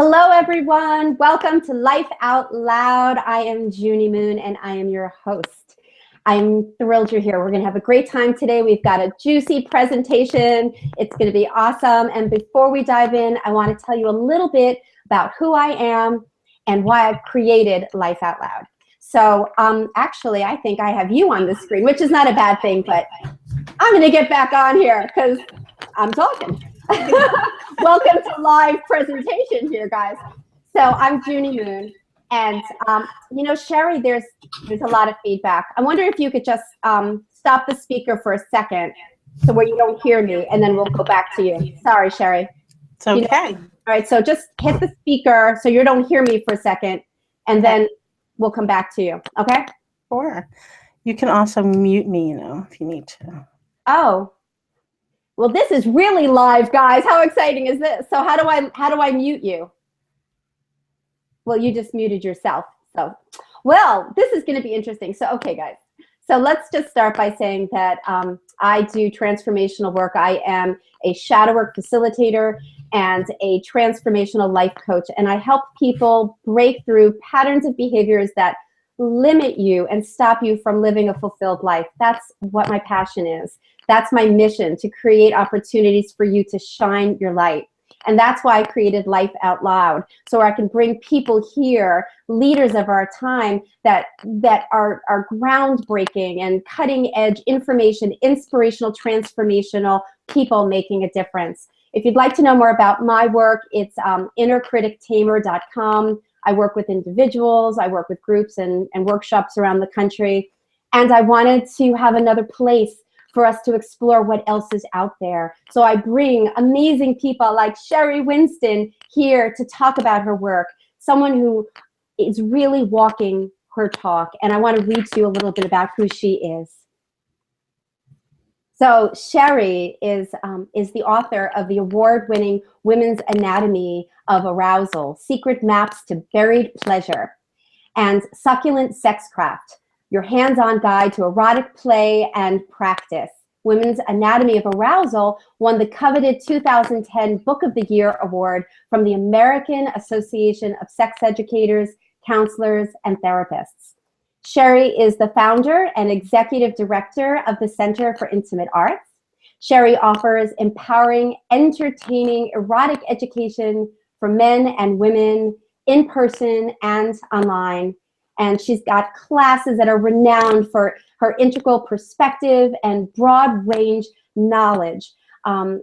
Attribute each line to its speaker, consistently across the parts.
Speaker 1: Hello, everyone. Welcome to Life Out Loud. I am Junie Moon, and I am your host. I'm thrilled you're here. We're going to have a great time today. We've got a juicy presentation. It's going to be awesome. And before we dive in, I want to tell you a little bit about who I am and why I've created Life Out Loud. So actually, I think I have you on the screen, which is not a bad thing, but I'm going to get back on here because I'm talking. Welcome to live presentation here, guys. So I'm Junie Moon, and you know, Sheri, there's a lot of feedback. I wonder if you could just stop the speaker for a second, so where you don't hear me, and then we'll go back to you. Sorry, Sheri.
Speaker 2: It's okay.
Speaker 1: All right, so just hit the speaker so you don't hear me for a second, and then we'll come back to you. Okay?
Speaker 2: Sure. You can also mute me, if you need to.
Speaker 1: Oh. Well, this is really live, guys. How exciting is this? So how do I mute you? Well, you just muted yourself. So, well, this is going to be interesting. So, okay, guys. So let's just start by saying that I do transformational work. I am a shadow work facilitator and a transformational life coach, and I help people break through patterns of behaviors that limit you and stop you from living a fulfilled life. That's what my passion is. That's my mission, to create opportunities for you to shine your light. And that's why I created Life Out Loud, so I can bring people here, leaders of our time, that are groundbreaking and cutting edge information, inspirational, transformational people making a difference. If you'd like to know more about my work, it's innercritictamer.com. I work with individuals, I work with groups and workshops around the country. And I wanted to have another place for us to explore what else is out there. So I bring amazing people like Sheri Winston here to talk about her work, someone who is really walking her talk. And I want to read to you a little bit about who she is. So Sheri is the author of the award-winning Women's Anatomy of Arousal, Secret Maps to Buried Pleasure, and Succulent Sexcraft, your hands-on guide to erotic play and practice. Women's Anatomy of Arousal won the coveted 2010 Book of the Year award from the American Association of Sex Educators, Counselors, and Therapists. Sheri is the founder and executive director of the Center for Intimate Arts. Sheri offers empowering, entertaining, erotic education for men and women in person and online. And she's got classes that are renowned for her integral perspective and broad range knowledge,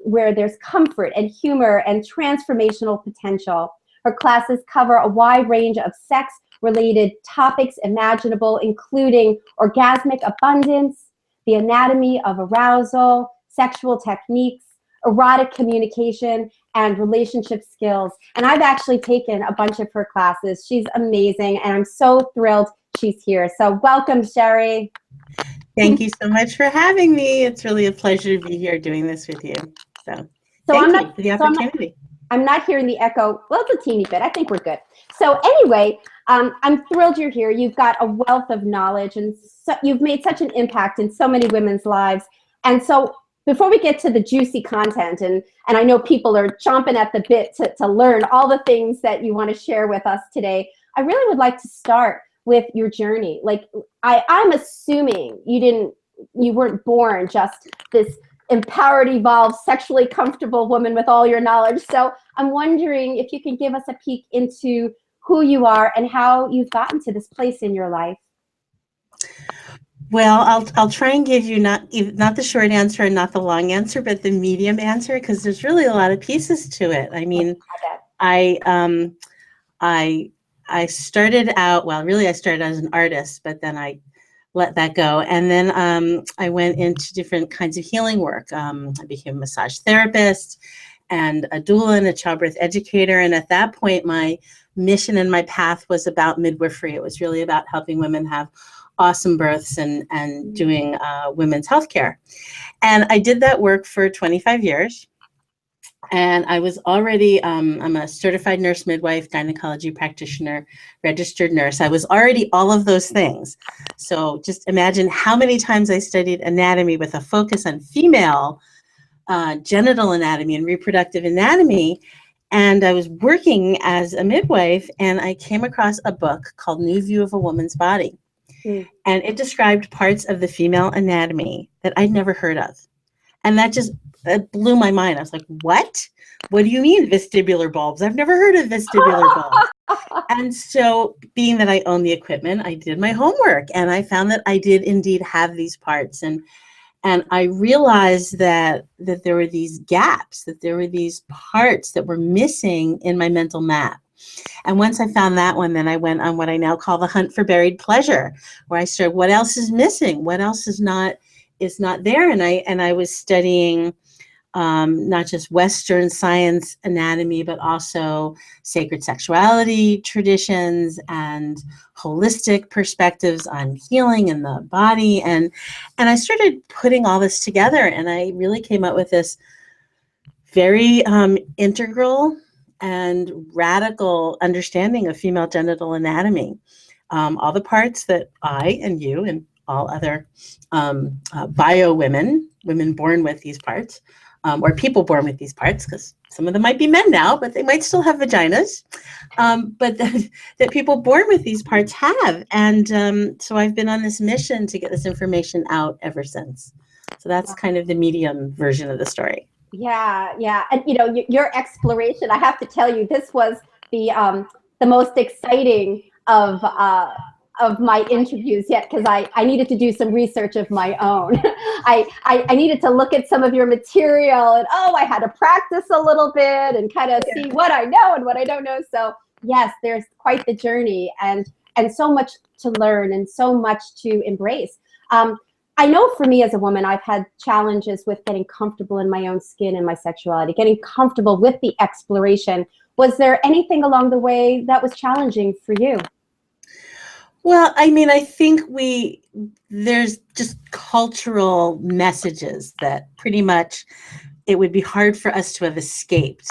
Speaker 1: where there's comfort and humor and transformational potential. Her classes cover a wide range of sex-related topics imaginable, including orgasmic abundance, the anatomy of arousal, sexual techniques, erotic communication, and relationship skills. And I've actually taken a bunch of her classes. She's amazing, and I'm so thrilled she's here. So welcome, Sheri.
Speaker 2: Thank you so much for having me. It's really a pleasure to be here doing this with you. So thank you for the opportunity.
Speaker 1: I'm not hearing the echo. Well, it's a teeny bit. I think we're good. So anyway, I'm thrilled you're here. You've got a wealth of knowledge, and you've made such an impact in so many women's lives. And so before we get to the juicy content, and I know people are chomping at the bit to learn all the things that you want to share with us today, I really would like to start with your journey. Like, I'm assuming you weren't born just this empowered, evolved, sexually comfortable woman with all your knowledge. So I'm wondering if you can give us a peek into who you are and how you've gotten to this place in your life.
Speaker 2: Well, I'll try and give you not the short answer and not the long answer, but the medium answer, because there's really a lot of pieces to it. I mean, I started out, well, really I started as an artist, but then I let that go. And then I went into different kinds of healing work. I became a massage therapist and a doula and a childbirth educator. And at that point, my mission and my path was about midwifery. It was really about helping women have awesome births and doing women's healthcare. And I did that work for 25 years. And I was already, I'm a certified nurse midwife, gynecology practitioner, registered nurse. I was already all of those things. So just imagine how many times I studied anatomy with a focus on female genital anatomy and reproductive anatomy. And I was working as a midwife, and I came across a book called New View of a Woman's Body.
Speaker 1: Mm.
Speaker 2: And it described parts of the female anatomy that I'd never heard of. And that just blew my mind. I was like, what? What do you mean vestibular bulbs? I've never heard of vestibular bulbs. And so, being that I own the equipment, I did my homework, and I found that I did indeed have these parts. And I realized that there were these gaps, that there were these parts that were missing in my mental map. And once I found that one, then I went on what I now call the hunt for buried pleasure, where I started, what else is missing? What else is not there? And I was studying not just Western science anatomy, but also sacred sexuality traditions and holistic perspectives on healing in the body. And I started putting all this together, and I really came up with this very integral and radical understanding of female genital anatomy. All the parts that I and you and all other bio women born with these parts, or people born with these parts, because some of them might be men now, but they might still have vaginas, but that people born with these parts have. And so I've been on this mission to get this information out ever since. So that's kind of the medium version of the story.
Speaker 1: Yeah, yeah. And your exploration, I have to tell you, this was the most exciting of my interviews yet, because I needed to do some research of my own. I needed to look at some of your material, and I had to practice a little bit and kind of see what I know and what I don't know. So yes, there's quite the journey, and so much to learn and so much to embrace. I know for me as a woman, I've had challenges with getting comfortable in my own skin and my sexuality, getting comfortable with the exploration. Was there anything along the way that was challenging for you?
Speaker 2: Well, I mean, I think there's just cultural messages that pretty much it would be hard for us to have escaped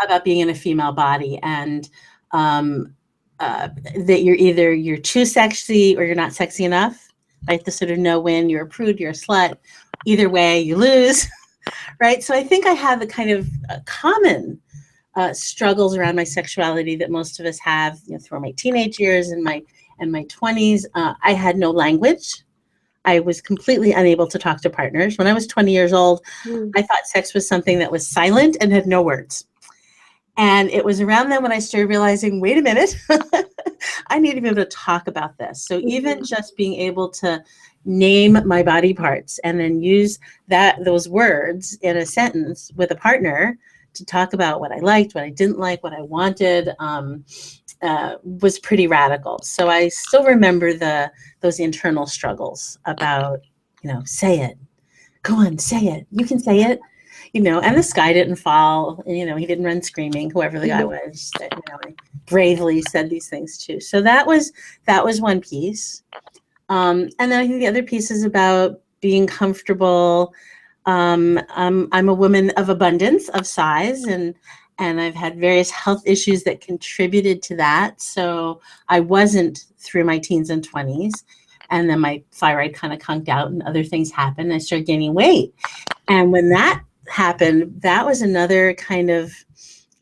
Speaker 2: about being in a female body, and that you're too sexy or you're not sexy enough. Right, to sort of know when you're a prude, you're a slut. Either way, you lose, right? So I think I have the kind of common struggles around my sexuality that most of us have, through my teenage years and my 20s. I had no language. I was completely unable to talk to partners. When I was 20 years old, I thought sex was something that was silent and had no words. And it was around then when I started realizing, wait a minute, I need to be able to talk about this. So even just being able to name my body parts and then use those words in a sentence with a partner to talk about what I liked, what I didn't like, what I wanted, was pretty radical. So I still remember those internal struggles about, say it, go on, say it, you can say it. And the sky didn't fall, he didn't run screaming, whoever the guy was, that, he bravely said these things too. So that was one piece. And then I think the other piece is about being comfortable. I'm a woman of abundance, of size, and I've had various health issues that contributed to that. So I wasn't through my teens and 20s. And then my thyroid kind of conked out and other things happened. I started gaining weight. And when that happened, that was another kind of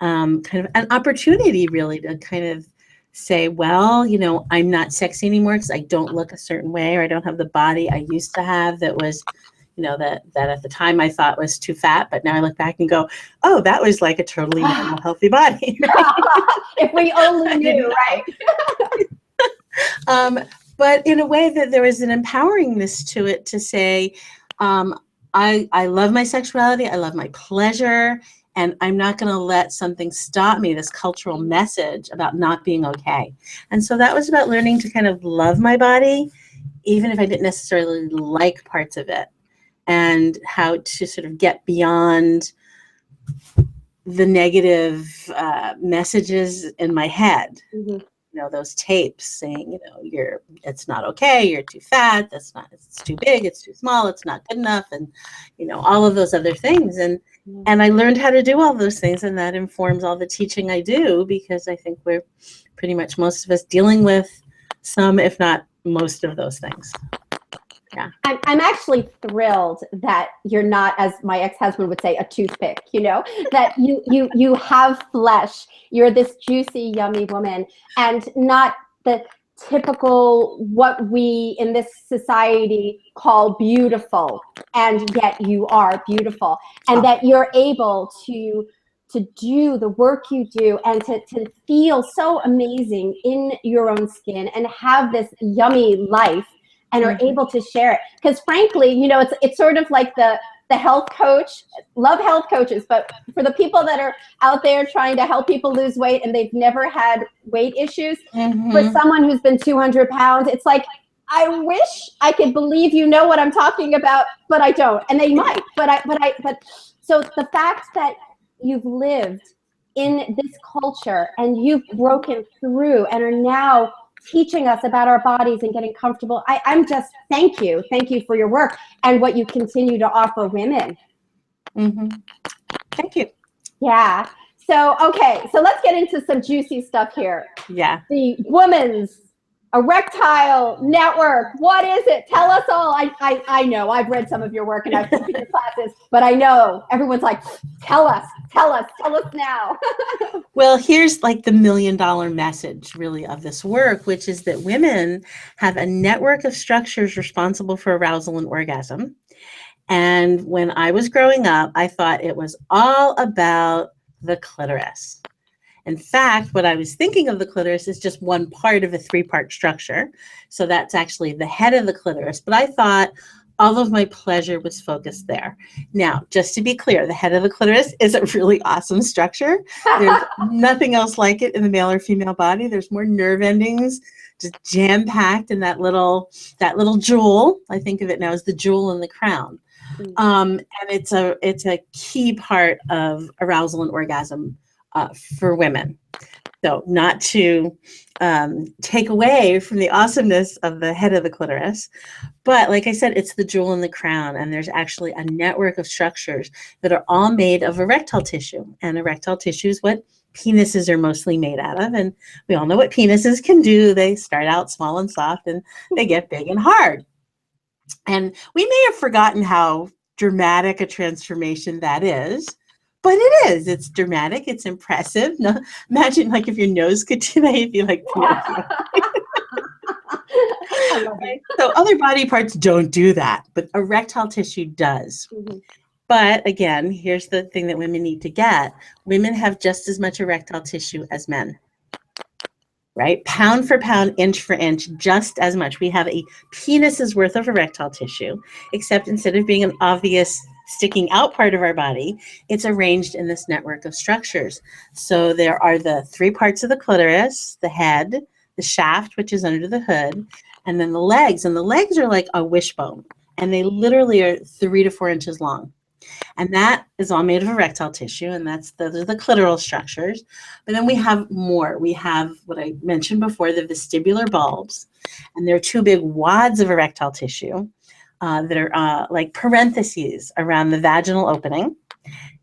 Speaker 2: an opportunity really to kind of say, well, I'm not sexy anymore because I don't look a certain way, or I don't have the body I used to have that was, that at the time I thought was too fat, but now I look back and go, oh, that was like a totally normal, healthy body.
Speaker 1: If we only knew, right?
Speaker 2: But in a way that there was an empoweringness to it to say, I love my sexuality, I love my pleasure, and I'm not going to let something stop me, this cultural message about not being okay. And so that was about learning to kind of love my body, even if I didn't necessarily like parts of it, and how to sort of get beyond the negative messages in my head. Those tapes saying, it's not okay, you're too fat, it's too big, it's too small, it's not good enough, and all of those other things. And I learned how to do all those things, and that informs all the teaching I do, because I think we're pretty much, most of us, dealing with some, if not most of those things. Yeah.
Speaker 1: I'm actually thrilled that you're not, as my ex-husband would say, a toothpick, that you have flesh. You're this juicy, yummy woman, and not the typical what we in this society call beautiful, and yet you are beautiful, and that you're able to do the work you do and to feel so amazing in your own skin and have this yummy life and are able to share it. Because frankly, it's sort of like the health coach. Love health coaches, but for the people that are out there trying to help people lose weight and they've never had weight issues, for someone who's been 200 pounds, it's like, I wish I could believe you know what I'm talking about, but I don't. And they might, but so the fact that you've lived in this culture and you've broken through and are now teaching us about our bodies and getting comfortable. I'm just, thank you for your work and what you continue to offer women.
Speaker 2: Thank you.
Speaker 1: Yeah. So, okay. So let's get into some juicy stuff here.
Speaker 2: Yeah.
Speaker 1: The Women's Erectile Network. What is it? Tell us all. I know I've read some of your work and I've taken your classes, but I know everyone's like, tell us now.
Speaker 2: Well, here's like the $1 million message really of this work, which is that women have a network of structures responsible for arousal and orgasm. And when I was growing up, I thought it was all about the clitoris. In fact, what I was thinking of the clitoris is just one part of a 3-part structure. So that's actually the head of the clitoris. But I thought all of my pleasure was focused there. Now, just to be clear, the head of the clitoris is a really awesome structure. There's nothing else like it in the male or female body. There's more nerve endings, just jam-packed in that little jewel. I think of it now as the jewel in the crown. And it's a key part of arousal and orgasm for women. So not to take away from the awesomeness of the head of the clitoris, but like I said, it's the jewel in the crown, and there's actually a network of structures that are all made of erectile tissue, and erectile tissue is what penises are mostly made out of, and we all know what penises can do. They start out small and soft, and they get big and hard. And we may have forgotten how dramatic a transformation that is, but it is. It's dramatic. It's impressive. No, imagine like if your nose could do that, you'd be like Pinocchio.
Speaker 1: I love it.
Speaker 2: So other body parts don't do that, but erectile tissue does. But again, here's the thing that women need to get. Women have just as much erectile tissue as men. Right? Pound for pound, inch for inch, just as much. We have a penis's worth of erectile tissue, except instead of being an obvious sticking out part of our body, it's arranged in this network of structures. So there are the 3 parts of the clitoris, the head, the shaft, which is under the hood, and then the legs. And the legs are like a wishbone, and they literally are 3 to 4 inches long. And that is all made of erectile tissue, and those are the clitoral structures. But then we have more. We have what I mentioned before, the vestibular bulbs, and there are 2 big wads of erectile tissue that are like parentheses around the vaginal opening,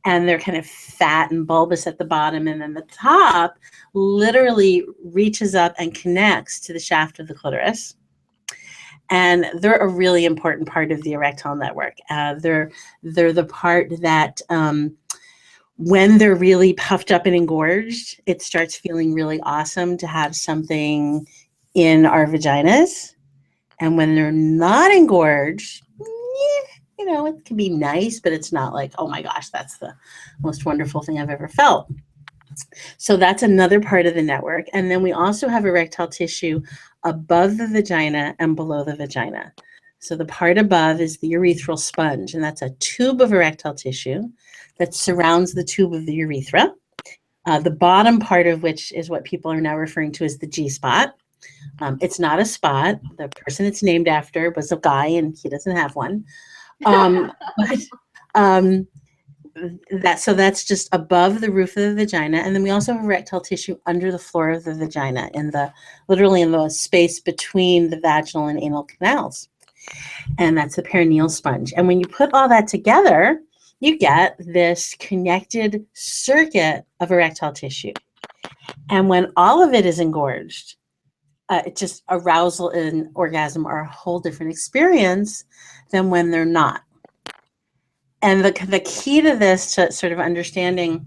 Speaker 2: and they're kind of fat and bulbous at the bottom, and then the top literally reaches up and connects to the shaft of the clitoris. And they're a really important part of the erectile network. They're the part that when they're really puffed up and engorged, it starts feeling really awesome to have something in our vaginas. And when they're not engorged, it can be nice, but it's not like, oh my gosh, that's the most wonderful thing I've ever felt. So that's another part of the network. And then we also have erectile tissue above the vagina and below the vagina. So the part above is the urethral sponge, and that's a tube of erectile tissue that surrounds the tube of the urethra. The bottom part of which is what people are now referring to as the G-spot. It's not a spot. The person it's named after was a guy, and he doesn't have one. So that's just above the roof of the vagina, and then we also have erectile tissue under the floor of the vagina, literally in the space between the vaginal and anal canals, and that's the perineal sponge. And when you put all that together, you get this connected circuit of erectile tissue. And when all of it is engorged, just arousal and orgasm are a whole different experience than when they're not. And the key to this, to sort of understanding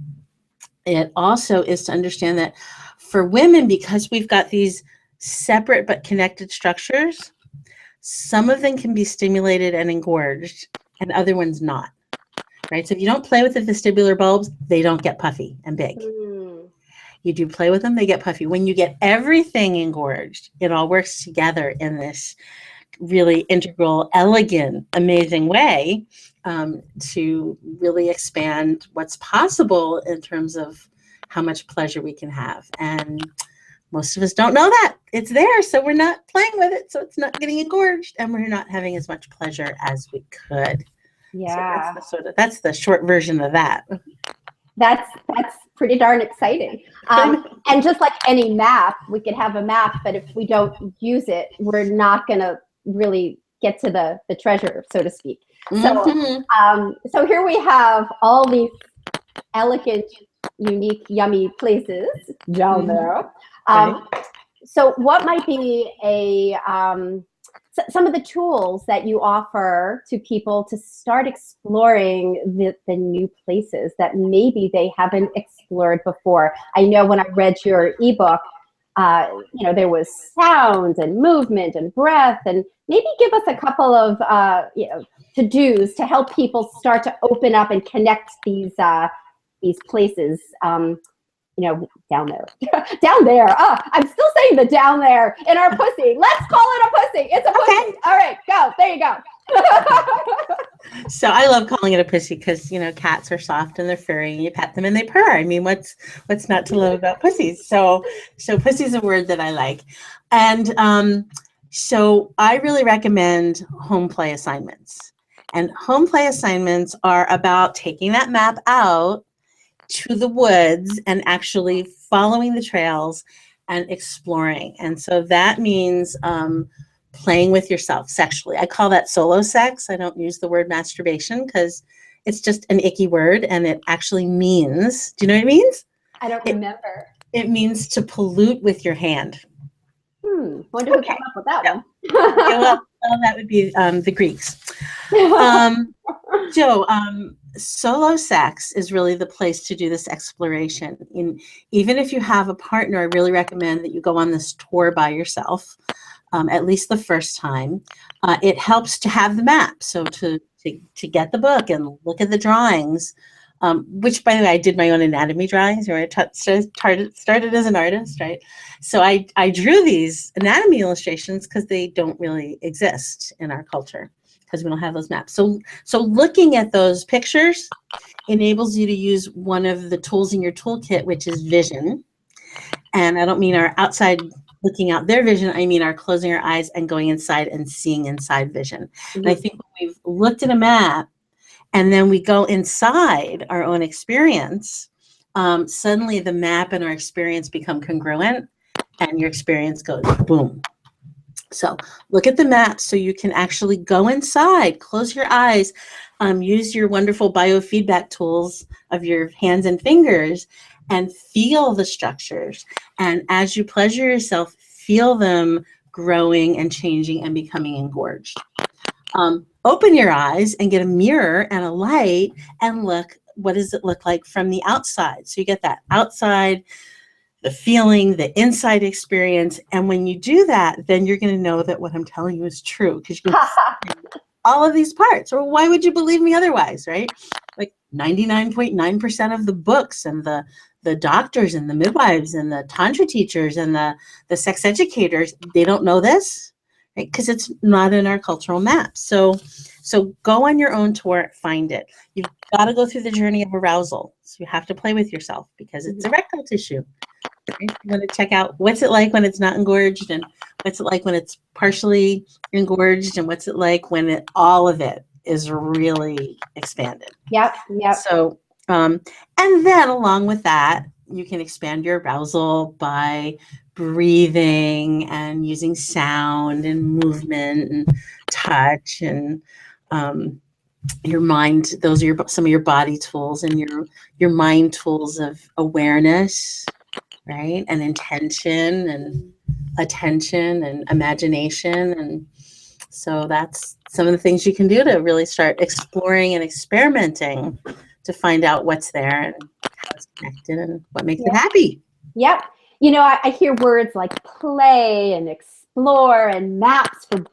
Speaker 2: it also, is to understand that for women, because we've got these separate but connected structures, some of them can be stimulated and engorged and other ones not, right? So if you don't play with the vestibular bulbs, they don't get puffy and big. You do play with them, they get puffy. When you get everything engorged, it all works together in this really integral, elegant, amazing way to really expand what's possible in terms of how much pleasure we can have. And most of us don't know that it's there, so we're not playing with it, so it's not getting engorged, and we're not having as much pleasure as we could.
Speaker 1: Yeah.
Speaker 2: So that's the short version of that.
Speaker 1: That's pretty darn exciting. And just like any map, we could have a map, but if we don't use it, we're not going to really get to the treasure, so to speak. So here we have all these elegant, unique, yummy places down there. So what might be some of the tools that you offer to people to start exploring the new places that maybe they haven't explored before? I know when I read your ebook, there was sound and movement and breath, and maybe give us a couple of to-dos to help people start to open up and connect these places. Down there. Down there. Oh, I'm still saying the down there in our pussy. Let's call it a pussy. It's a pussy. Okay. All right, go. There you go.
Speaker 2: So I love calling it a pussy because, cats are soft and they're furry and you pet them and they purr. I mean, what's not to love about pussies? So pussy's a word that I like. And so I really recommend home play assignments. And home play assignments are about taking that map out to the woods and actually following the trails and exploring. And so that means playing with yourself sexually. I call that solo sex. I don't use the word masturbation because it's just an icky word, and it actually means, do you know what it means?
Speaker 1: I don't remember.
Speaker 2: It means to pollute with your hand.
Speaker 1: Wonder who came up with that one.
Speaker 2: Yeah, well, that would be the Greeks. Solo sex is really the place to do this exploration. Even if you have a partner, I really recommend that you go on this tour by yourself, at least the first time. It helps to have the map, so to get the book and look at the drawings, which, by the way, I did my own anatomy drawings, where I started as an artist, right? So I drew these anatomy illustrations because they don't really exist in our culture, because we don't have those maps. So looking at those pictures enables you to use one of the tools in your toolkit, which is vision. And I don't mean our outside looking out their vision, I mean our closing our eyes and going inside and seeing inside vision. And I think when we've looked at a map and then we go inside our own experience, suddenly the map and our experience become congruent, and your experience goes boom. So look at the map so you can actually go inside, close your eyes, use your wonderful biofeedback tools of your hands and fingers, and feel the structures. And as you pleasure yourself, feel them growing and changing and becoming engorged. Open your eyes and get a mirror and a light and look, what does it look like from the outside? So you get that outside, the feeling, the inside experience. And when you do that, then you're going to know that what I'm telling you is true, because you can see all of these parts. Or why would you believe me otherwise, right? Like 99.9% of the books and the doctors and the midwives and the tantra teachers and the sex educators, they don't know this, right? Because it's not in our cultural map. So go on your own tour, find it. You've got to go through the journey of arousal. So you have to play with yourself, because it's erectile tissue. You want to check out what's it like when it's not engorged, and what's it like when it's partially engorged, and what's it like when all of it is really expanded.
Speaker 1: Yep.
Speaker 2: So, and then along with that, you can expand your arousal by breathing and using sound and movement and touch and your mind. Those are some of your body tools, and your mind tools of awareness, right? And intention and attention and imagination. And so that's some of the things you can do to really start exploring and experimenting to find out what's there and how it's connected and what makes it
Speaker 1: Yeah.
Speaker 2: happy.
Speaker 1: Yep. You know, I hear words like play and explore and maps for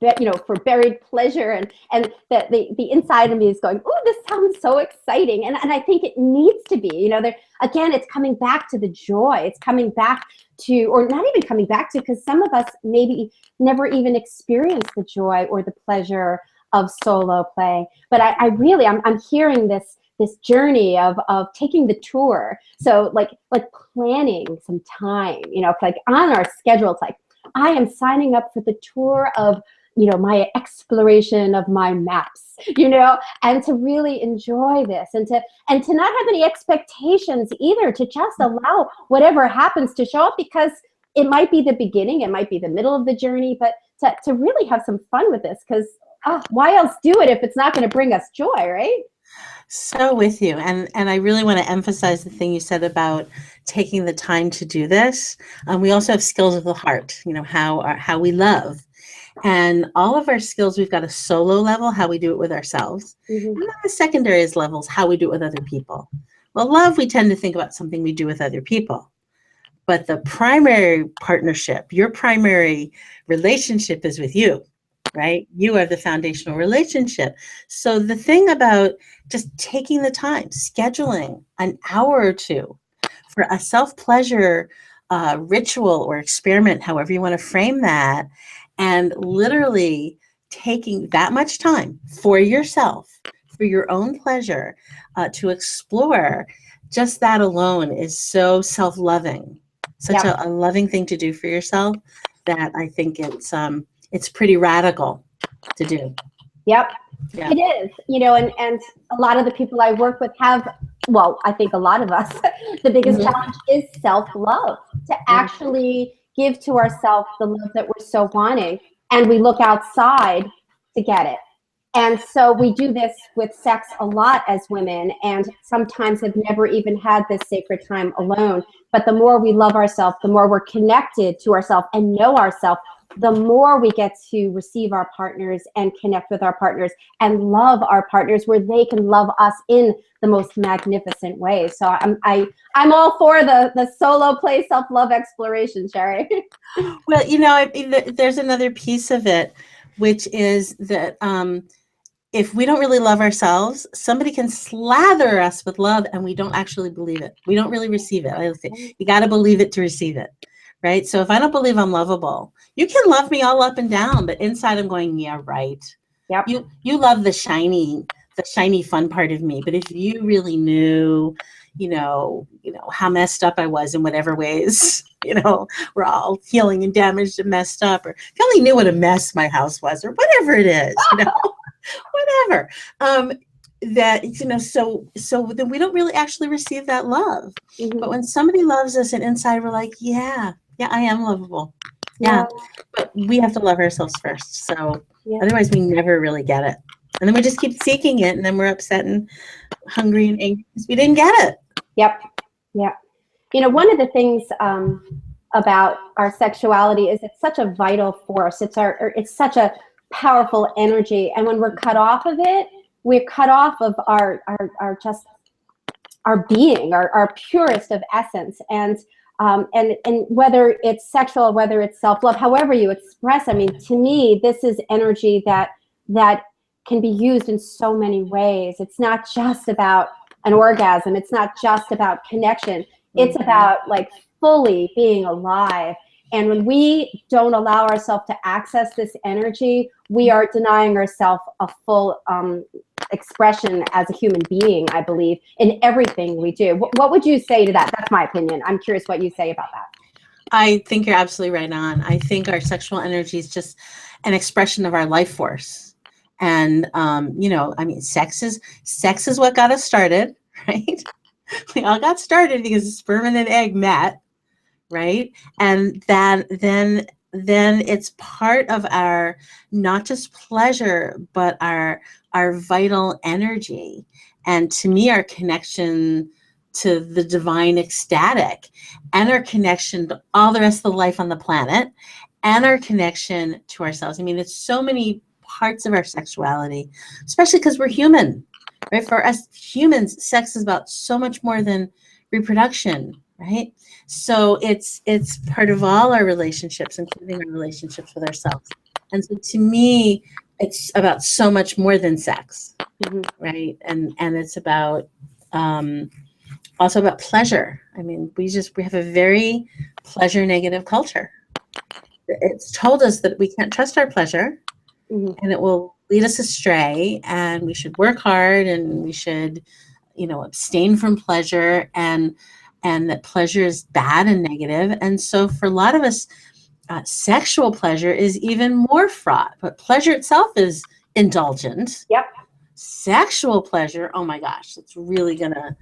Speaker 1: for buried pleasure, and the inside of me is going, oh, this sounds so exciting, and I think it needs to be. You know, there again, it's coming back to the joy. It's coming back to, or not even coming back to, because some of us maybe never even experienced the joy or the pleasure of solo play. But I really, I'm hearing this journey of taking the tour. So like planning some time, you know, like on our schedule. It's like, I am signing up for the tour of, you know, my exploration of my maps, you know, and to really enjoy this, and to not have any expectations either, to just allow whatever happens to show up, because it might be the beginning, it might be the middle of the journey, but to really have some fun with this, because why else do it if it's not going to bring us joy, right?
Speaker 2: So with you. And I really want to emphasize the thing you said about taking the time to do this. We also have skills of the heart, you know, how we love. And all of our skills, we've got a solo level, how we do it with ourselves.
Speaker 1: Mm-hmm.
Speaker 2: And then the secondary levels, how we do it with other people. Well, love, we tend to think about something we do with other people. But the primary partnership, your primary relationship is with you, right? You are the foundational relationship. So the thing about just taking the time, scheduling an hour or two for a self-pleasure ritual or experiment, however you want to frame that, and literally taking that much time for yourself, for your own pleasure, to explore, just that alone is so self-loving, such
Speaker 1: Yep.
Speaker 2: a loving thing to do for yourself, that I think it's pretty radical to do.
Speaker 1: Yep.
Speaker 2: Yeah.
Speaker 1: It is, you know, and a lot of the people I work with have, well, I think a lot of us, the biggest challenge is self-love, to actually give to ourselves the love that we're so wanting, and we look outside to get it. And so we do this with sex a lot as women, and sometimes have never even had this sacred time alone. But the more we love ourselves, the more we're connected to ourselves and know ourselves, the more we get to receive our partners and connect with our partners and love our partners where they can love us in the most magnificent ways. So I'm all for the solo play self-love exploration, Sheri.
Speaker 2: Well, you know, there's another piece of it, which is that if we don't really love ourselves, somebody can slather us with love and we don't actually believe it. We don't really receive it. I say, you got to believe it to receive it, right? So if I don't believe I'm lovable, you can love me all up and down, but inside I'm going, yeah, right.
Speaker 1: Yep.
Speaker 2: You love the shiny fun part of me. But if you really knew, you know how messed up I was in whatever ways, you know, we're all healing and damaged and messed up, or if you only knew what a mess my house was, or whatever it is, you know, whatever. That, you know, so then we don't really actually receive that love.
Speaker 1: Mm-hmm.
Speaker 2: But when somebody loves us and inside we're like, yeah, I am lovable. Yeah. But we have to love ourselves first. So otherwise we never really get it. And then we just keep seeking it, and then we're upset and hungry and angry because we didn't get it.
Speaker 1: Yep. Yep. You know, one of the things about our sexuality is it's such a vital force. It's such a powerful energy. And when we're cut off of it, we're cut off of our just our being, our purest of essence. And whether it's sexual, whether it's self-love, however you express, I mean, to me, this is energy that can be used in so many ways. It's not just about an orgasm. It's not just about connection. It's about like fully being alive. And when we don't allow ourselves to access this energy, we are denying ourselves a full expression as a human being, I believe, in everything we do. What would you say to that? That's my opinion. I'm curious what you say about that. I
Speaker 2: think you're absolutely right on. I think our sexual energy is just an expression of our life force. And, you know, I mean, sex is what got us started, right? We all got started because the sperm and an egg met, right? And then it's part of our, not just pleasure, but our vital energy. And to me, our connection to the divine ecstatic, and our connection to all the rest of the life on the planet, and our connection to ourselves. I mean, it's so many parts of our sexuality, especially because we're human, right? For us humans, sex is about so much more than reproduction, right? So it's part of all our relationships, including our relationships with ourselves. And so to me, it's about so much more than sex, right? And it's about also about pleasure. I mean, we have a very pleasure negative culture. It's told us that we can't trust our pleasure, and it will lead us astray, and we should work hard, and we should, abstain from pleasure, and that pleasure is bad and negative. And so for a lot of us, sexual pleasure is even more fraught, but pleasure itself is indulgent.
Speaker 1: Yep.
Speaker 2: Sexual pleasure, oh my gosh, it's really gonna,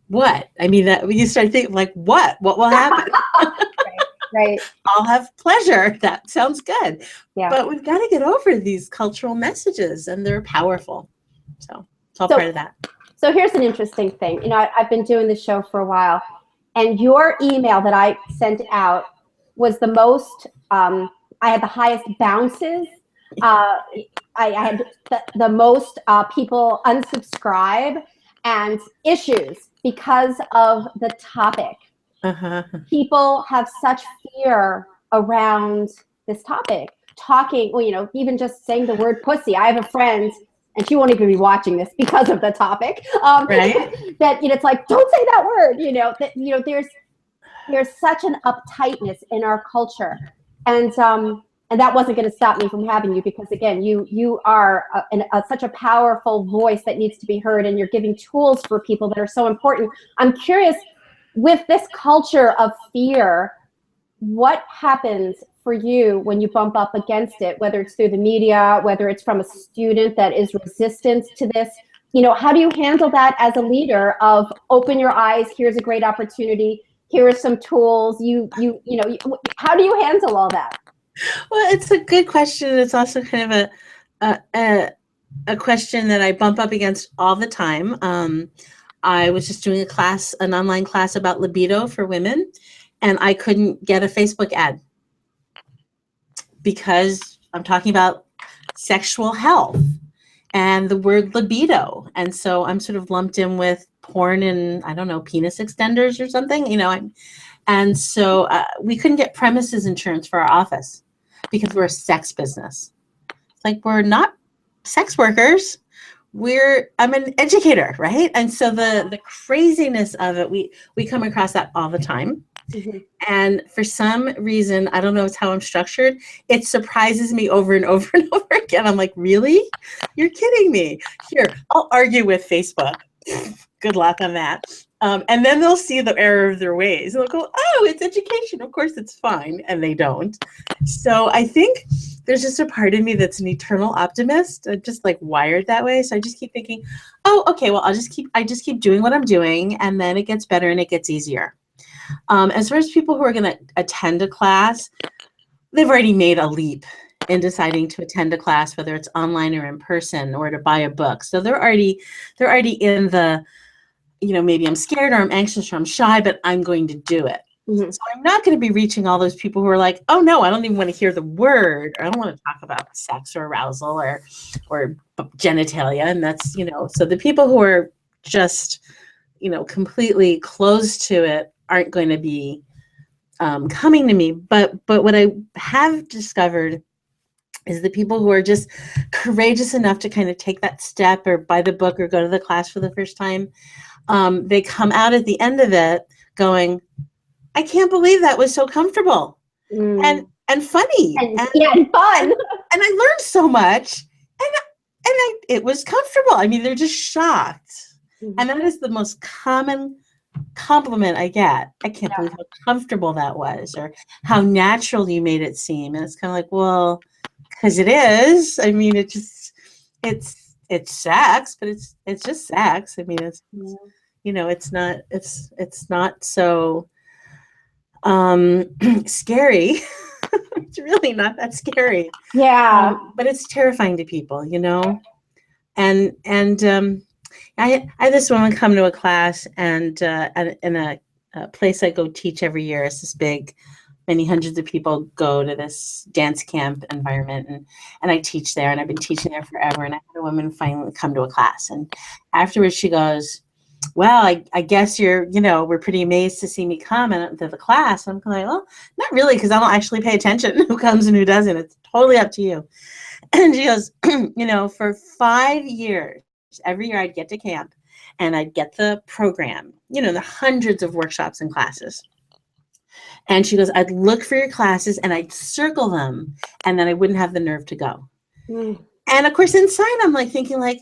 Speaker 2: what? I mean, that when you start thinking like, what will happen?
Speaker 1: Right.
Speaker 2: I'll have pleasure. That sounds good.
Speaker 1: Yeah.
Speaker 2: But we've got to get over these cultural messages, and they're powerful. So it's all part of that.
Speaker 1: So here's an interesting thing. I've been doing this show for a while, and your email that I sent out was the most, I had the highest bounces. I had the most people unsubscribe and issues because of the topic. People have such fear around this topic. Talking, even just saying the word pussy. I have a friend, and she won't even be watching this because of the topic.
Speaker 2: Right.
Speaker 1: That it's like, don't say that word. There's such an uptightness in our culture, and that wasn't going to stop me from having you, because again, you are such a powerful voice that needs to be heard, and you're giving tools for people that are so important. I'm curious, with this culture of fear, what happens for you when you bump up against it, whether it's through the media, whether it's from a student that is resistant to this? How do you handle that as a leader of open your eyes, here's a great opportunity, here are some tools, how do you handle all that?
Speaker 2: Well, it's a good question. It's also kind of a question that I bump up against all the time. I was just doing an online class about libido for women, and I couldn't get a Facebook ad because I'm talking about sexual health and the word libido. And so I'm sort of lumped in with porn and, I don't know, penis extenders or something, and so we couldn't get premises insurance for our office because we're a sex business. It's like, we're not sex workers. I'm an educator, right? And so the craziness of it, we come across that all the time. And for some reason, I don't know, it's how I'm structured, it surprises me over and over and over again. I'm like, really? You're kidding me. Here, I'll argue with Facebook. Good luck on that. And then they'll see the error of their ways. They'll go, oh, it's education. Of course it's fine. And they don't. So I think there's just a part of me that's an eternal optimist. I'm just like wired that way. So I just keep thinking, oh, okay, well, I just keep doing what I'm doing, and then it gets better and it gets easier. As far as people who are going to attend a class, they've already made a leap in deciding to attend a class, whether it's online or in person, or to buy a book. So they're already in the, maybe I'm scared or I'm anxious or I'm shy, but I'm going to do it. So I'm not going to be reaching all those people who are like, oh no, I don't even want to hear the word, or I don't want to talk about sex or arousal or genitalia. And that's, so the people who are just, completely closed to it aren't going to be coming to me. But what I have discovered is the people who are just courageous enough to kind of take that step or buy the book or go to the class for the first time. They come out at the end of it going, I can't believe that was so comfortable and funny
Speaker 1: and fun.
Speaker 2: And I learned so much, and it was comfortable. I mean, they're just shocked. And that is the most common compliment I get. I can't believe how comfortable that was, or how natural you made it seem. And it's kind of like, well, because it is. I mean, it's sex, but it's just sex. I mean, it's it's not so scary. It's really not that scary.
Speaker 1: Yeah.
Speaker 2: But it's terrifying to people, and I had this woman come to a class, and in a place I go teach every year. It's this big, many hundreds of people go to this dance camp environment, and I teach there, and I've been teaching there forever. And I had a woman finally come to a class, and afterwards she goes, well, I guess we're pretty amazed to see me come to the class. And I'm like, well, not really, because I don't actually pay attention who comes and who doesn't. It's totally up to you. And she goes, for 5 years, every year I'd get to camp and I'd get the program, the hundreds of workshops and classes. And she goes, I'd look for your classes and I'd circle them, and then I wouldn't have the nerve to go. Mm. And of course, inside I'm like thinking, like,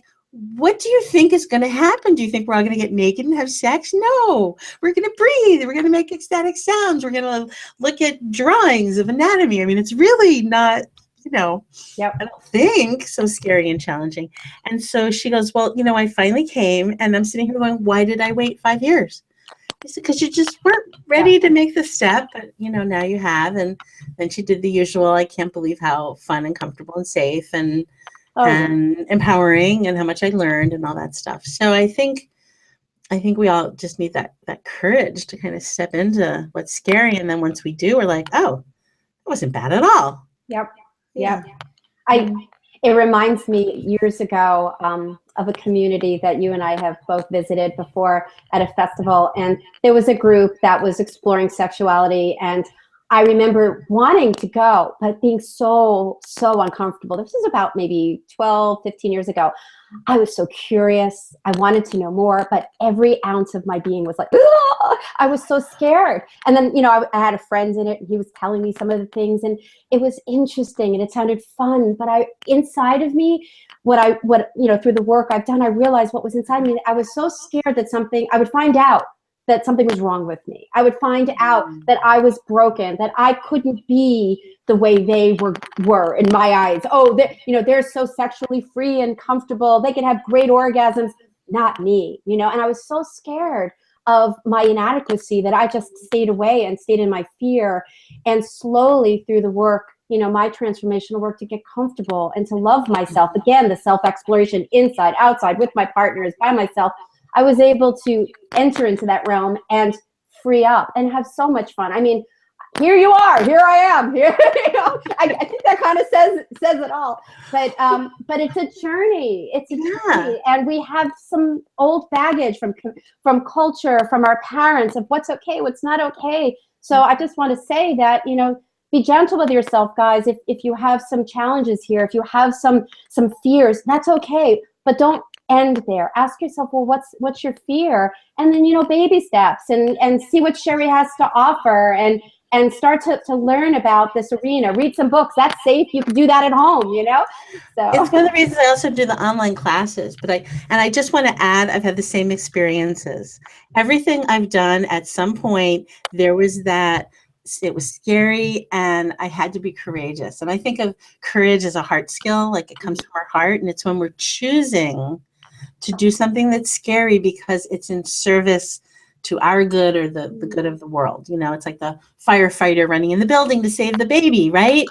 Speaker 2: what do you think is going to happen? Do you think we're all going to get naked and have sex? No, we're going to breathe. We're going to make ecstatic sounds. We're going to look at drawings of anatomy. I mean, it's really not,
Speaker 1: Yep.
Speaker 2: I don't think so scary and challenging. And so she goes, well, I finally came, and I'm sitting here going, why did I wait 5 years? I said, because you just weren't ready to make the step, but now you have. And then she did the usual, I can't believe how fun and comfortable and safe and empowering and how much I learned and all that stuff. So I think we all just need that courage to kind of step into what's scary. And then once we do, we're like, oh, it wasn't bad at all.
Speaker 1: Yep. Yep. It reminds me years ago of a community that you and I have both visited before at a festival. And there was a group that was exploring sexuality, and I remember wanting to go, but being so uncomfortable. This was about maybe 12, 15 years ago. I was so curious. I wanted to know more, but every ounce of my being was like, ugh! I was so scared. And then, I had a friend in it, and he was telling me some of the things, and it was interesting and it sounded fun. But inside of me, what through the work I've done, I realized what was inside me. I was so scared that I would find out that something was wrong with me. I would find out that I was broken, that I couldn't be the way they were in my eyes. Oh, they're so sexually free and comfortable. They can have great orgasms. Not me, and I was so scared of my inadequacy that I just stayed away and stayed in my fear. And slowly through the work, my transformational work to get comfortable and to love myself, again, the self-exploration inside, outside, with my partners, by myself, I was able to enter into that realm and free up and have so much fun. I mean, here you are, here I am, here. I think that kind of says it all. But it's a journey. It's a journey, and we have some old baggage from culture, from our parents, of what's okay, what's not okay. So I just want to say that be gentle with yourself, guys. If you have some challenges here, if you have some fears, that's okay. But don't end there. Ask yourself, well, what's your fear? And then, baby steps and see what Sheri has to offer and start to learn about this arena. Read some books. That's safe. You can do that at home, So
Speaker 2: it's one of the reasons I also do the online classes. But I just want to add, I've had the same experiences. Everything I've done, at some point, there was that. It was scary, and I had to be courageous. And I think of courage as a heart skill, like it comes from our heart, and it's when we're choosing to do something that's scary because it's in service to our good or the good of the world. It's like the firefighter running in the building to save the baby, right?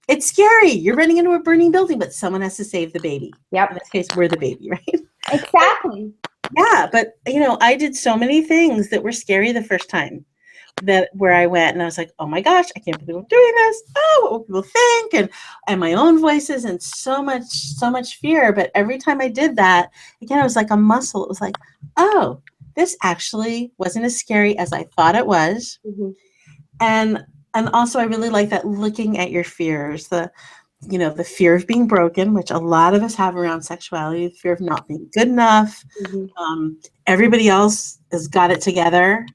Speaker 2: It's scary. You're running into a burning building, but someone has to save the baby.
Speaker 1: Yep.
Speaker 2: In this case, we're the baby, right?
Speaker 1: Exactly.
Speaker 2: Yeah, but I did so many things that were scary the first time. Where I went, and I was like, oh my gosh, I can't believe I'm doing this. Oh, what will people think? And my own voices, and so much fear. But every time I did that, again, it was like a muscle. It was like, oh, this actually wasn't as scary as I thought it was. Mm-hmm. And also I really like that, looking at your fears, the fear of being broken, which a lot of us have around sexuality, the fear of not being good enough. Mm-hmm. Everybody else has got it together.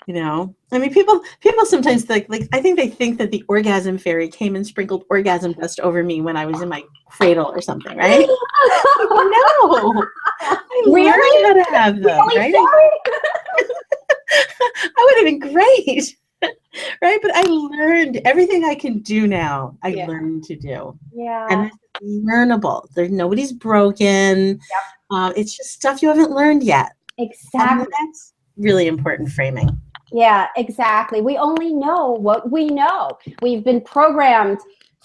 Speaker 2: I mean, people sometimes like I think they think that the orgasm fairy came and sprinkled orgasm dust over me when I was in my cradle or something, right? No, I learned how to have them, right? I would have been great, right? But I learned everything I can do now. I learned to do, and it's learnable. Nobody's broken. Yep. It's just stuff you haven't learned yet.
Speaker 1: Exactly.
Speaker 2: And that's really important framing.
Speaker 1: Yeah, exactly. We only know what we know. We've been programmed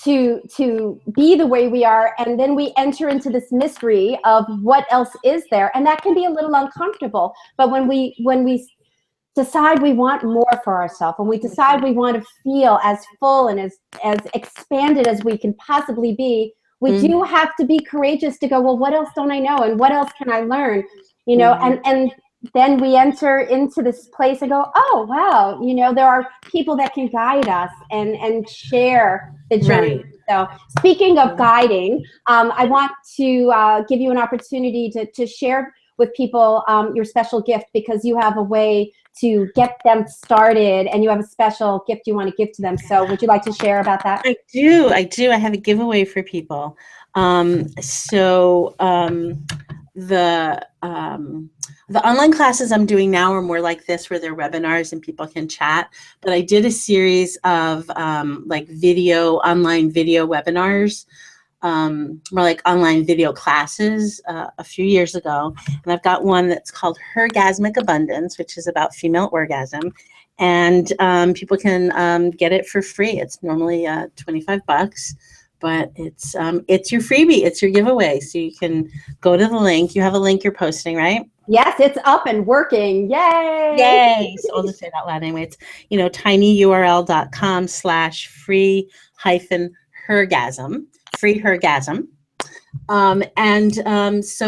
Speaker 1: to be the way we are, and then we enter into this mystery of what else is there, and that can be a little uncomfortable. But when we decide we want more for ourselves, when we decide we want to feel as full and as expanded as we can possibly be, we do have to be courageous to go, well, what else don't I know, and what else can I learn, and then we enter into this place and go, oh wow, there are people that can guide us and share the journey.
Speaker 2: Right.
Speaker 1: So speaking of guiding, I want to give you an opportunity to share with people your special gift, because you have a way to get them started, and you have a special gift you want to give to them. So would you like to share about that?
Speaker 2: I do. I have a giveaway for people. The online classes I'm doing now are more like this, where they're webinars and people can chat. But I did a series of like online video webinars, more like online video classes a few years ago. And I've got one that's called Hergasmic Abundance, which is about female orgasm. And people can get it for free. It's normally $25. But it's your freebie, it's your giveaway. So you can go to the link. You have a link you're posting, right?
Speaker 1: Yes, it's up and working. Yay!
Speaker 2: Yay! So I'll just say that loud anyway. It's tinyurl.com/free-hergasm, free hergasm. So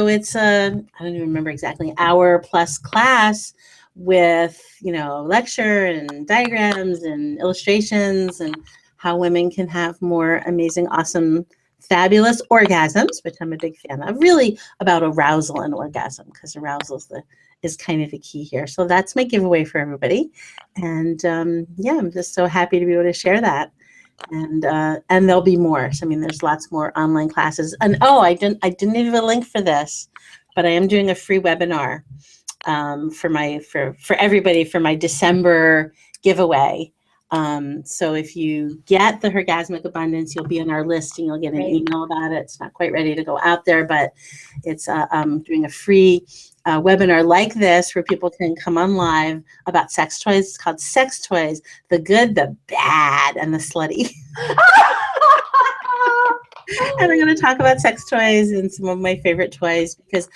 Speaker 2: it's I don't even remember exactly, hour plus class with lecture and diagrams and illustrations, and how women can have more amazing, awesome, fabulous orgasms, which I'm a big fan of. Really about arousal and orgasm, because arousal is kind of the key here. So that's my giveaway for everybody. And yeah, I'm just so happy to be able to share that. And there'll be more. So, I mean, there's lots more online classes. And I didn't leave a link for this, but I am doing a free webinar for everybody for my December giveaway. So if you get the Hergasmic Abundance, you'll be on our list and you'll get an email about it. It's not quite ready to go out there, but it's doing a free webinar like this, where people can come on live about sex toys. It's called Sex Toys, the Good, the Bad, and the Slutty. And I'm going to talk about sex toys and some of my favorite toys, because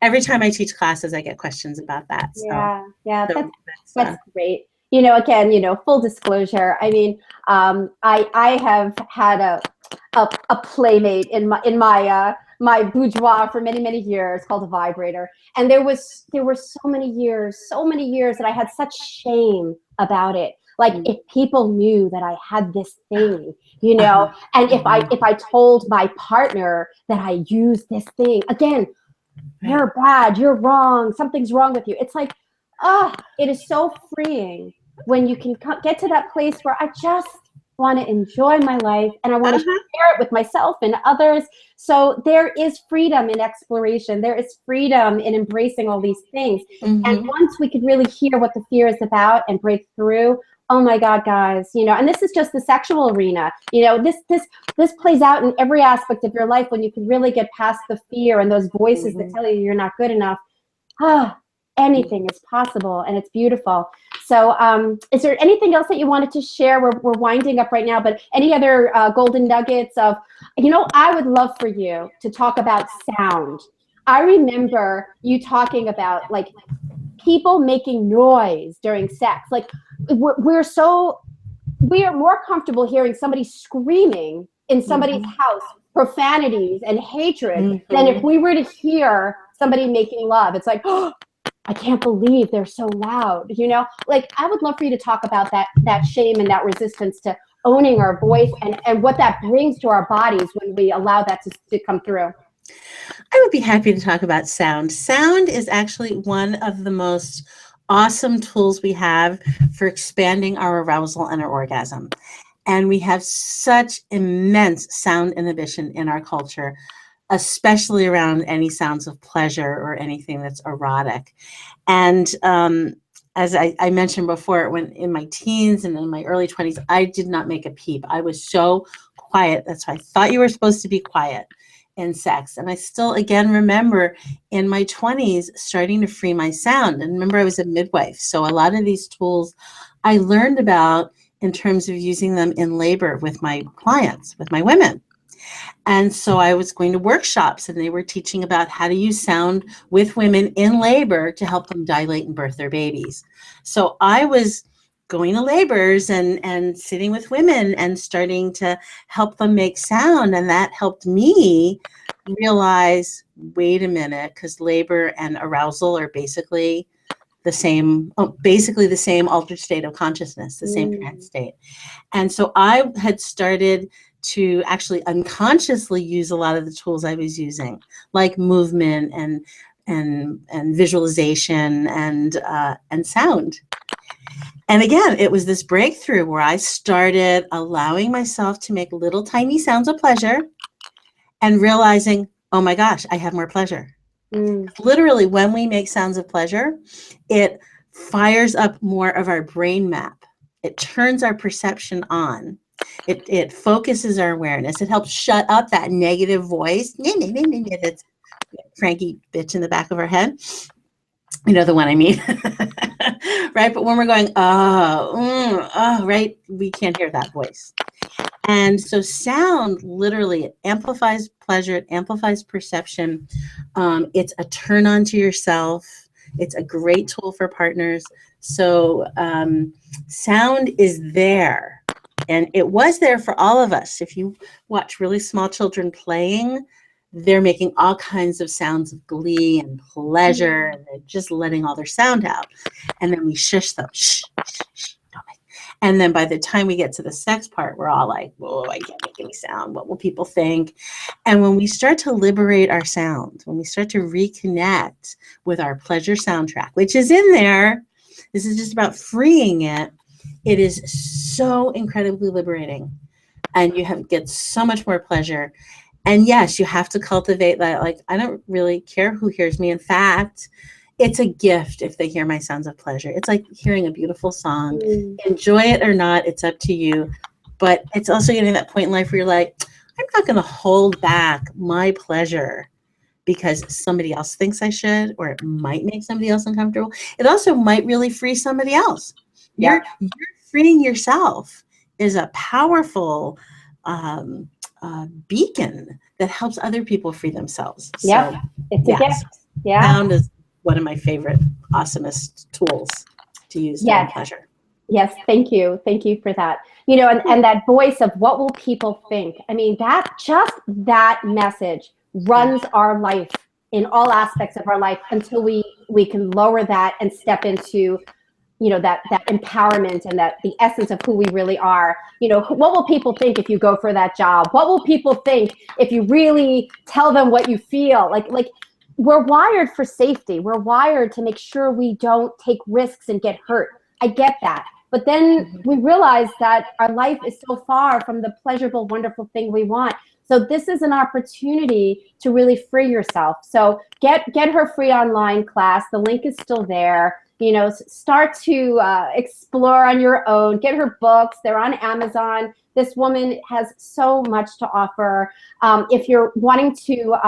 Speaker 2: every time I teach classes, I get questions about that.
Speaker 1: That's great. Again, full disclosure. I mean, I have had a playmate in my boudoir for many, many years, called a vibrator. And there were so many years that I had such shame about it. Like, if people knew that I had this thing, and if I told my partner that I used this thing, again, you're bad, you're wrong, something's wrong with you. It's like, it is so freeing when you can get to that place where I just want to enjoy my life, and I want to share it with myself and others. So there is freedom in exploration. There is freedom in embracing all these things. And once we could really hear what the fear is about and break through, oh my God, guys, and this is just the sexual arena. This plays out in every aspect of your life, when you can really get past the fear and those voices that tell you you're not good enough. Anything is possible, and it's beautiful. So is there anything else that you wanted to share? We're winding up right now, but any other golden nuggets of, I would love for you to talk about sound. I remember you talking about, like, people making noise during sex. Like, we are more comfortable hearing somebody screaming in somebody's house, profanities and hatred, than if we were to hear somebody making love. It's like, oh, I can't believe they're so loud. Like, I would love for you to talk about that shame and that resistance to owning our voice, and what that brings to our bodies when we allow that to come through.
Speaker 2: I would be happy to talk about sound. Sound is actually one of the most awesome tools we have for expanding our arousal and our orgasm. And we have such immense sound inhibition in our culture, especially around any sounds of pleasure or anything that's erotic. And as I mentioned before, when in my teens and in my early 20s, I did not make a peep. I was so quiet. That's why I thought you were supposed to be quiet in sex. And I still, again, remember in my 20s starting to free my sound. And remember, I was a midwife. So a lot of these tools I learned about in terms of using them in labor with my clients, with my women. And so I was going to workshops, and they were teaching about how to use sound with women in labor to help them dilate and birth their babies. So I was going to labors and sitting with women and starting to help them make sound. And that helped me realize, wait a minute, because labor and arousal are basically the same, basically the same altered state of consciousness, the same trance state. And so I had started to actually unconsciously use a lot of the tools I was using, like movement and visualization and sound. And again, it was this breakthrough where I started allowing myself to make little tiny sounds of pleasure and realizing, oh my gosh, I have more pleasure. Literally, when we make sounds of pleasure, it fires up more of our brain map. It turns our perception on. It focuses our awareness. It helps shut up that negative voice. That's cranky bitch in the back of our head. You know the one I mean, right? But when we're going, right, we can't hear that voice. And so sound literally, it amplifies pleasure, it amplifies perception. It's a turn on to yourself. It's a great tool for partners. So sound is there. And it was there for all of us. If you watch really small children playing, they're making all kinds of sounds of glee and pleasure, and they're just letting all their sound out. And then we shush them. Shh, shh, shh, don't make. And then by the time we get to the sex part, we're all like, whoa, I can't make any sound. What will people think? And when we start to liberate our sound, when we start to reconnect with our pleasure soundtrack, which is in there, this is just about freeing it. It is so incredibly liberating, and you get so much more pleasure. And yes, you have to cultivate that. Like, I don't really care who hears me. In fact, it's a gift if they hear my sounds of pleasure. It's like hearing a beautiful song. Enjoy it or not, it's up to you. But it's also getting that point in life where you're like, I'm not going to hold back my pleasure because somebody else thinks I should, or it might make somebody else uncomfortable. It also might really free somebody else. You're freeing yourself is a powerful beacon that helps other people free themselves.
Speaker 1: Yeah, so, it's a gift. Yeah,
Speaker 2: sound is one of my favorite, awesomest tools to use during pleasure.
Speaker 1: Yes, thank you for that. You know, and that voice of what will people think? I mean, that message runs our life in all aspects of our life until we can lower that and step into, you know, that empowerment and that the essence of who we really are. You know, what will people think if you go for that job? What will people think if you really tell them what you feel? Like we're wired for safety. We're wired to make sure we don't take risks and get hurt. I get that. But then we realize that our life is so far from the pleasurable, wonderful thing we want. So this is an opportunity to really free yourself. So get her free online class. The link is still there. You know, start to explore on your own. Get her books. They're on Amazon. This woman has so much to offer. If you're wanting to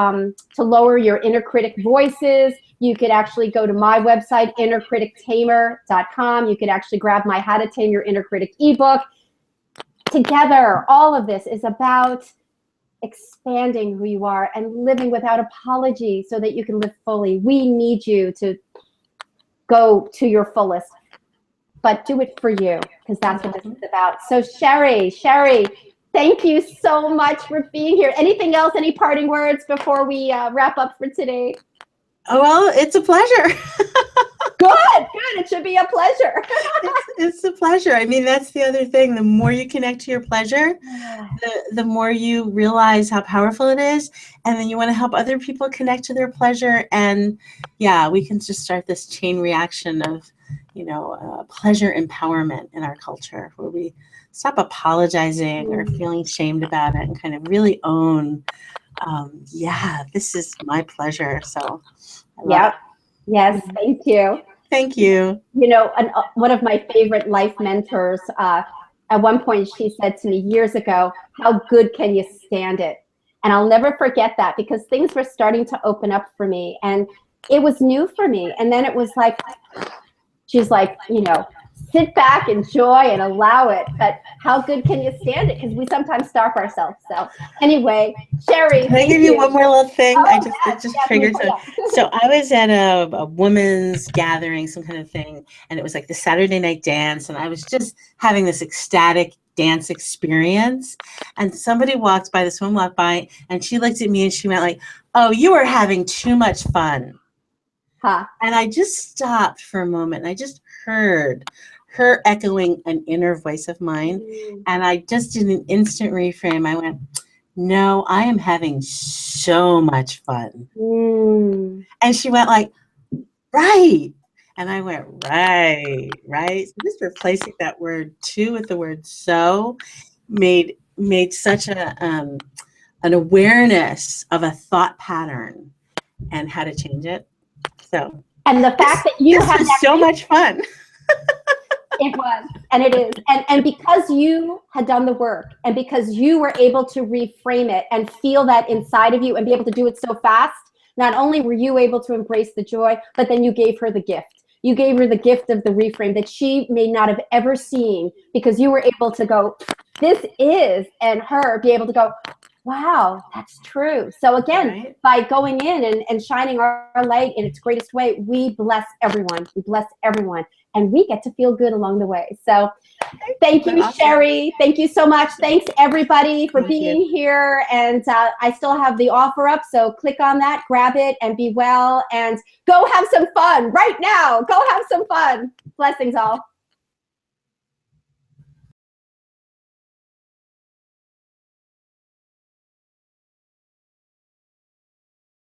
Speaker 1: lower your inner critic voices, you could actually go to my website, innercritictamer.com. You could actually grab my How to Tame Your Inner Critic ebook. Together, all of this is about expanding who you are and living without apology so that you can live fully. We need you to go to your fullest, but do it for you, because that's what this is about. So Sheri, thank you so much for being here. Anything else, any parting words before we wrap up for today?
Speaker 2: Oh, well, it's a pleasure.
Speaker 1: Good. It should be a pleasure.
Speaker 2: It's a pleasure. I mean, that's the other thing. The more you connect to your pleasure, the more you realize how powerful it is. And then you want to help other people connect to their pleasure. And yeah, we can just start this chain reaction of, you know, pleasure empowerment in our culture, where we stop apologizing or feeling shamed about it and kind of really own, this is my pleasure. So I love it.
Speaker 1: Yes, thank you.
Speaker 2: Thank you.
Speaker 1: You know, one of my favorite life mentors, at one point she said to me years ago, how good can you stand it? And I'll never forget that, because things were starting to open up for me and it was new for me. And then it was like, she's like, you know, sit back, enjoy, and allow it. But how good can you stand it? Because we sometimes starve ourselves. So anyway, Sheri,
Speaker 2: Can I
Speaker 1: thank
Speaker 2: give you
Speaker 1: you.
Speaker 2: one more little thing?
Speaker 1: Oh,
Speaker 2: It
Speaker 1: yes,
Speaker 2: just
Speaker 1: yes,
Speaker 2: triggered.
Speaker 1: yeah.
Speaker 2: So I was at a women's gathering, some kind of thing, and it was like the Saturday night dance, and I was just having this ecstatic dance experience. And somebody walked by, this woman walked by, and she looked at me and she went like, "Oh, you are having too much fun."
Speaker 1: Huh.
Speaker 2: And I just stopped for a moment and I just heard her echoing an inner voice of mine. And I just did an instant reframe. I went, no, I am having so much fun.
Speaker 1: Mm.
Speaker 2: And she went like, right. And I went, right, right. So just replacing that word to with the word so made such an awareness of a thought pattern and how to change it. So
Speaker 1: And the fact that you
Speaker 2: this
Speaker 1: have
Speaker 2: was so much fun.
Speaker 1: it was, and it is. And because you had done the work and because you were able to reframe it and feel that inside of you and be able to do it so fast, not only were you able to embrace the joy, but then you gave her the gift. You gave her the gift of the reframe that she may not have ever seen because you were able to go, this is, and her be able to go, wow, that's true. So again,
Speaker 2: Right.
Speaker 1: by going in and shining our light in its greatest way, we bless everyone. We bless everyone. And we get to feel good along the way. So thank you,
Speaker 2: Awesome.
Speaker 1: Sheri. Thank you so much. Thanks, everybody, for
Speaker 2: Thank
Speaker 1: being
Speaker 2: you.
Speaker 1: here. And I still have the offer up, so click on that, grab it, and be well. And go have some fun right now. Go have some fun. Blessings all.